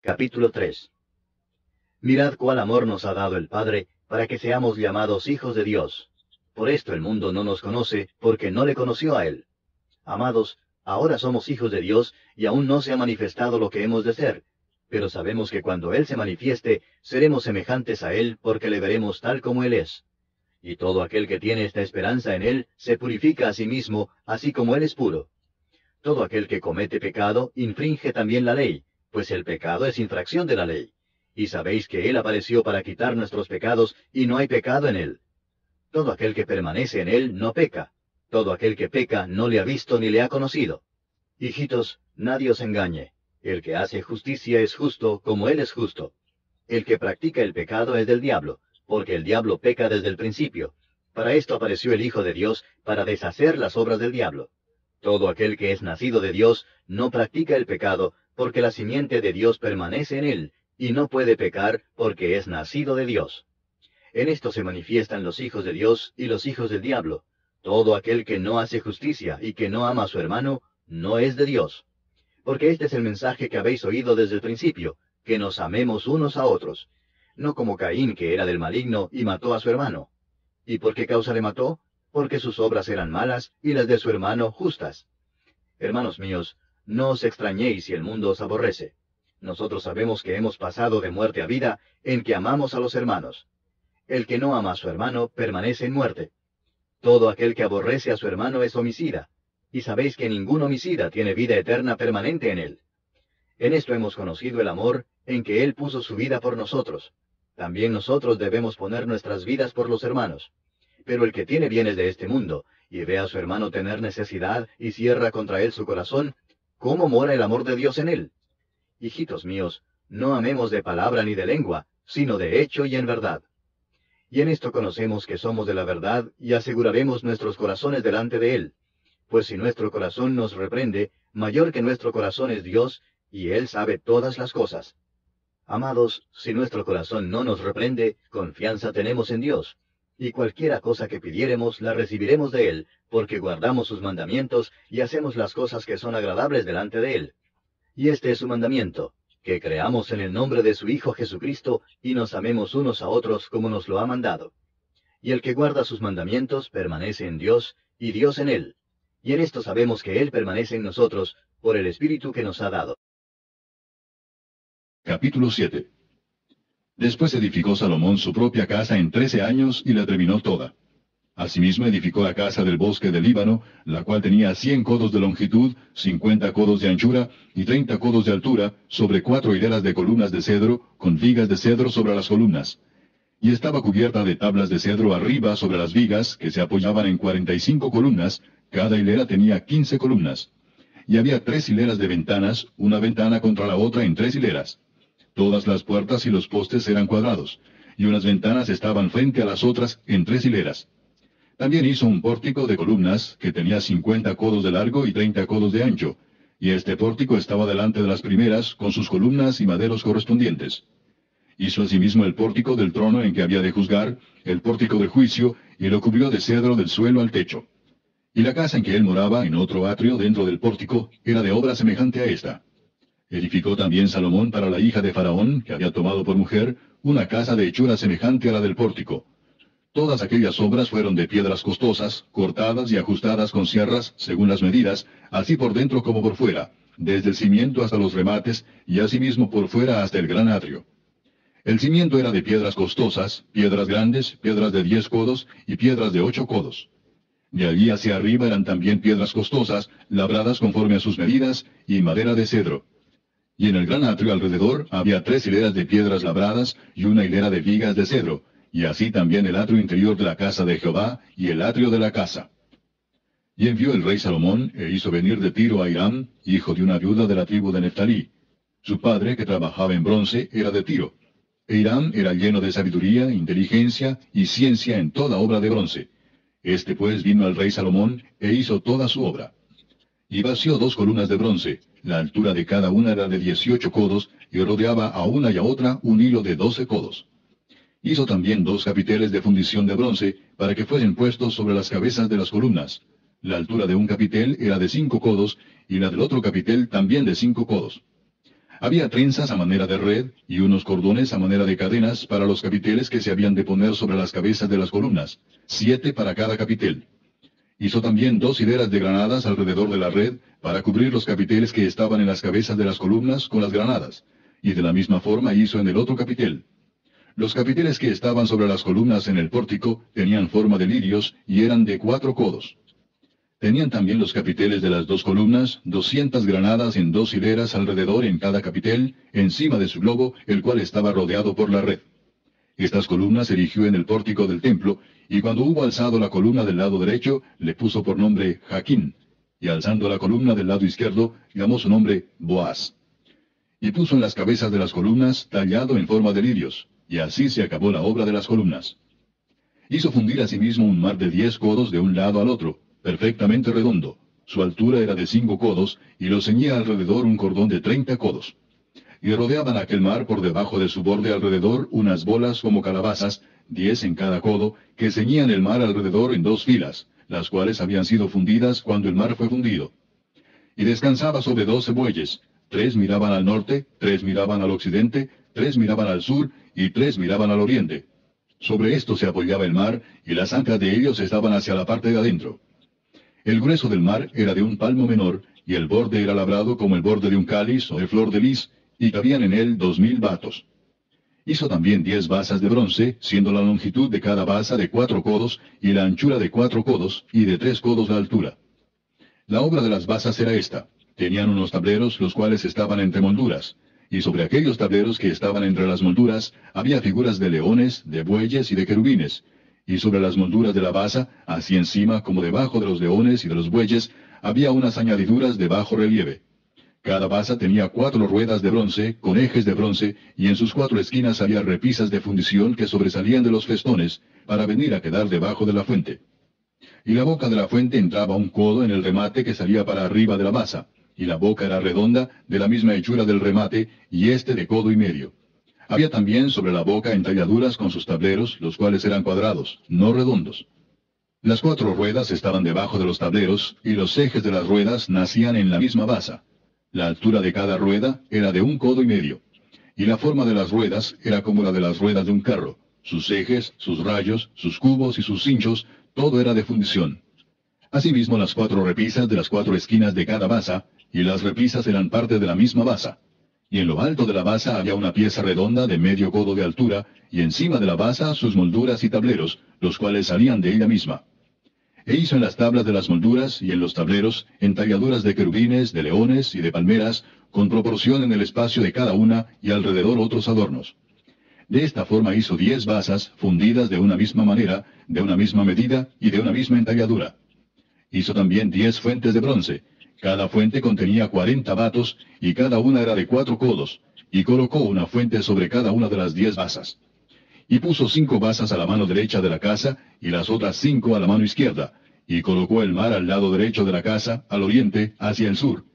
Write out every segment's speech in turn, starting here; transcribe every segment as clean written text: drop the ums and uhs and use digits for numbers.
Capítulo 3. Mirad cuál amor nos ha dado el Padre, para que seamos llamados hijos de Dios. Por esto el mundo no nos conoce, porque no le conoció a Él. Amados, ahora somos hijos de Dios, y aún no se ha manifestado lo que hemos de ser. Pero sabemos que cuando Él se manifieste, seremos semejantes a Él, porque le veremos tal como Él es. Y todo aquel que tiene esta esperanza en Él, se purifica a sí mismo, así como Él es puro. Todo aquel que comete pecado, infringe también la ley, pues el pecado es infracción de la ley. Y sabéis que Él apareció para quitar nuestros pecados, y no hay pecado en Él. Todo aquel que permanece en Él no peca. Todo aquel que peca no le ha visto ni le ha conocido. Hijitos, nadie os engañe. El que hace justicia es justo, como Él es justo. El que practica el pecado es del diablo, porque el diablo peca desde el principio. Para esto apareció el Hijo de Dios, para deshacer las obras del diablo. Todo aquel que es nacido de Dios no practica el pecado, porque la simiente de Dios permanece en él, y no puede pecar porque es nacido de Dios. En esto se manifiestan los hijos de Dios y los hijos del diablo. Todo aquel que no hace justicia y que no ama a su hermano, no es de Dios. Porque este es el mensaje que habéis oído desde el principio, que nos amemos unos a otros. No como Caín, que era del maligno, y mató a su hermano. ¿Y por qué causa le mató? Porque sus obras eran malas, y las de su hermano justas. Hermanos míos, no os extrañéis si el mundo os aborrece. Nosotros sabemos que hemos pasado de muerte a vida, en que amamos a los hermanos. El que no ama a su hermano permanece en muerte. Todo aquel que aborrece a su hermano es homicida, y sabéis que ningún homicida tiene vida eterna permanente en él. En esto hemos conocido el amor, en que Él puso su vida por nosotros. También nosotros debemos poner nuestras vidas por los hermanos. Pero el que tiene bienes de este mundo, y ve a su hermano tener necesidad, y cierra contra él su corazón, ¿cómo mora el amor de Dios en él? Hijitos míos, no amemos de palabra ni de lengua, sino de hecho y en verdad. Y en esto conocemos que somos de la verdad, y aseguraremos nuestros corazones delante de Él. Pues si nuestro corazón nos reprende, mayor que nuestro corazón es Dios, y Él sabe todas las cosas. Amados, si nuestro corazón no nos reprende, confianza tenemos en Dios. Y cualquiera cosa que pidiéremos, la recibiremos de Él, porque guardamos sus mandamientos y hacemos las cosas que son agradables delante de Él. Y este es su mandamiento, que creamos en el nombre de su Hijo Jesucristo, y nos amemos unos a otros como nos lo ha mandado. Y el que guarda sus mandamientos permanece en Dios, y Dios en él. Y en esto sabemos que Él permanece en nosotros, por el Espíritu que nos ha dado. Capítulo 7. Después edificó Salomón su propia casa en 13 años y la terminó toda. Asimismo edificó la casa del bosque del Líbano, la cual tenía 100 codos de longitud, 50 codos de anchura y 30 codos de altura, sobre 4 hileras de columnas de cedro, con vigas de cedro sobre las columnas. Y estaba cubierta de tablas de cedro arriba sobre las vigas, que se apoyaban en 45 columnas, cada hilera tenía 15 columnas. Y había 3 hileras de ventanas, una ventana contra la otra en 3 hileras. Todas las puertas y los postes eran cuadrados, y unas ventanas estaban frente a las otras en 3 hileras. También hizo un pórtico de columnas, que tenía 50 codos de largo y 30 codos de ancho, y este pórtico estaba delante de las primeras, con sus columnas y maderos correspondientes. Hizo asimismo el pórtico del trono en que había de juzgar, el pórtico de juicio, y lo cubrió de cedro del suelo al techo. Y la casa en que él moraba, en otro atrio dentro del pórtico, era de obra semejante a esta. Edificó también Salomón para la hija de Faraón, que había tomado por mujer, una casa de hechura semejante a la del pórtico. Todas aquellas obras fueron de piedras costosas, cortadas y ajustadas con sierras, según las medidas, así por dentro como por fuera, desde el cimiento hasta los remates, y asimismo por fuera hasta el gran atrio. El cimiento era de piedras costosas, piedras grandes, piedras de 10 codos y piedras de 8 codos. De allí hacia arriba eran también piedras costosas, labradas conforme a sus medidas, y madera de cedro. Y en el gran atrio alrededor había 3 hileras de piedras labradas y una hilera de vigas de cedro, y así también el atrio interior de la casa de Jehová y el atrio de la casa. Y envió el rey Salomón, e hizo venir de Tiro a Hiram, hijo de una viuda de la tribu de Neftalí. Su padre, que trabajaba en bronce, era de Tiro. E Hiram era lleno de sabiduría, inteligencia y ciencia en toda obra de bronce. Este pues vino al rey Salomón, e hizo toda su obra. Y vació 2 columnas de bronce, la altura de cada una era de 18 codos, y rodeaba a una y a otra un hilo de 12 codos. Hizo también 2 capiteles de fundición de bronce, para que fuesen puestos sobre las cabezas de las columnas. La altura de un capitel era de 5 codos, y la del otro capitel también de 5 codos. Había trenzas a manera de red y unos cordones a manera de cadenas para los capiteles que se habían de poner sobre las cabezas de las columnas, 7 para cada capitel. Hizo también 2 hileras de granadas alrededor de la red para cubrir los capiteles que estaban en las cabezas de las columnas con las granadas, y de la misma forma hizo en el otro capitel. Los capiteles que estaban sobre las columnas en el pórtico tenían forma de lirios y eran de 4 codos. Tenían también los capiteles de las 2 columnas 200 granadas en 2 hileras alrededor en cada capitel, encima de su globo, el cual estaba rodeado por la red. Estas columnas erigió en el pórtico del templo, y cuando hubo alzado la columna del lado derecho, le puso por nombre Jaquín, y alzando la columna del lado izquierdo, llamó su nombre Boaz. Y puso en las cabezas de las columnas tallado en forma de lirios, y así se acabó la obra de las columnas. Hizo fundir asimismo un mar de 10 codos de un lado al otro, perfectamente redondo. Su altura era de 5 codos, y lo ceñía alrededor un cordón de 30 codos. Y rodeaban aquel mar por debajo de su borde alrededor unas bolas como calabazas, 10 en cada codo, que ceñían el mar alrededor en 2 filas, las cuales habían sido fundidas cuando el mar fue fundido. Y descansaba sobre 12 bueyes, 3 miraban al norte, 3 miraban al occidente, 3 miraban al sur, y 3 miraban al oriente. Sobre esto se apoyaba el mar, y las anclas de ellos estaban hacia la parte de adentro. El grueso del mar era de un palmo menor, y el borde era labrado como el borde de un cáliz o de flor de lis, y cabían en él 2000 batos. Hizo también 10 basas de bronce, siendo la longitud de cada basa de 4 codos, y la anchura de 4 codos, y de 3 codos la altura. La obra de las basas era esta. Tenían unos tableros, los cuales estaban entre molduras, y sobre aquellos tableros que estaban entre las molduras, había figuras de leones, de bueyes y de querubines, y sobre las molduras de la basa, así encima como debajo de los leones y de los bueyes, había unas añadiduras de bajo relieve. Cada basa tenía 4 ruedas de bronce, con ejes de bronce, y en sus 4 esquinas había repisas de fundición que sobresalían de los festones, para venir a quedar debajo de la fuente. Y la boca de la fuente entraba un codo en el remate que salía para arriba de la basa, y la boca era redonda, de la misma hechura del remate, y este de codo y medio. Había también sobre la boca entalladuras con sus tableros, los cuales eran cuadrados, no redondos. Las 4 ruedas estaban debajo de los tableros, y los ejes de las ruedas nacían en la misma basa. La altura de cada rueda era de 1 codo y medio, y la forma de las ruedas era como la de las ruedas de un carro. Sus ejes, sus rayos, sus cubos y sus cinchos, todo era de fundición. Asimismo las 4 repisas de las 4 esquinas de cada basa, y las repisas eran parte de la misma basa. Y en lo alto de la basa había una pieza redonda de medio codo de altura, y encima de la basa sus molduras y tableros, los cuales salían de ella misma. E hizo en las tablas de las molduras y en los tableros entalladuras de querubines, de leones y de palmeras, con proporción en el espacio de cada una, y alrededor otros adornos. De esta forma hizo 10 basas, fundidas de una misma manera, de una misma medida y de una misma entalladura. Hizo también 10 fuentes de bronce. Cada fuente contenía 40 batos, y cada una era de 4 codos, y colocó una fuente sobre cada una de las 10 basas. Y puso 5 basas a la mano derecha de la casa, y las otras 5 a la mano izquierda, y colocó el mar al lado derecho de la casa, al oriente, hacia el sur.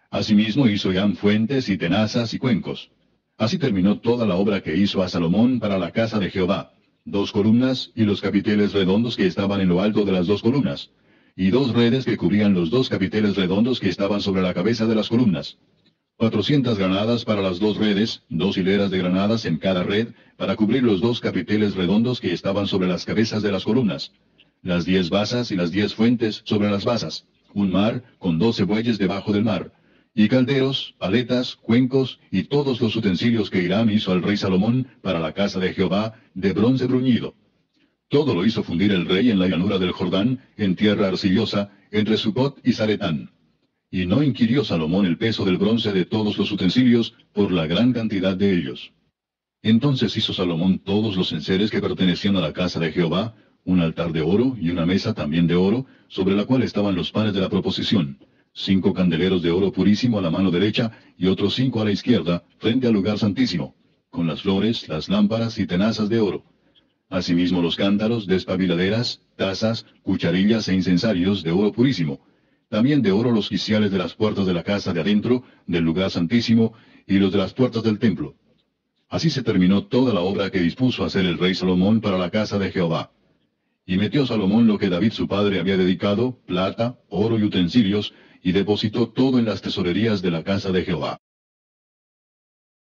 Asimismo hizo Hiram fuentes y tenazas y cuencos. Así terminó toda la obra que hizo a Salomón para la casa de Jehová: 2 columnas y los capiteles redondos que estaban en lo alto de las 2 columnas, y 2 redes que cubrían los 2 capiteles redondos que estaban sobre la cabeza de las columnas. 400 granadas para las 2 redes, 2 hileras de granadas en cada red, para cubrir los 2 capiteles redondos que estaban sobre las cabezas de las columnas. Las 10 basas y las 10 fuentes sobre las basas. Un mar con 12 bueyes debajo del mar. Y calderos, paletas, cuencos, y todos los utensilios que Hiram hizo al rey Salomón para la casa de Jehová, de bronce bruñido. Todo lo hizo fundir el rey en la llanura del Jordán, en tierra arcillosa, entre Sucot y Zaretán. Y no inquirió Salomón el peso del bronce de todos los utensilios, por la gran cantidad de ellos. Entonces hizo Salomón todos los enseres que pertenecían a la casa de Jehová, un altar de oro y una mesa también de oro, sobre la cual estaban los panes de la proposición, 5 candeleros de oro purísimo a la mano derecha, y otros 5 a la izquierda, frente al lugar santísimo, con las flores, las lámparas y tenazas de oro. Asimismo los cántaros, despabiladeras, tazas, cucharillas e incensarios de oro purísimo. También de oro los quiciales de las puertas de la casa de adentro, del lugar santísimo, y los de las puertas del templo. Así se terminó toda la obra que dispuso hacer el rey Salomón para la casa de Jehová. Y metió Salomón lo que David su padre había dedicado, plata, oro y utensilios, y depositó todo en las tesorerías de la casa de Jehová.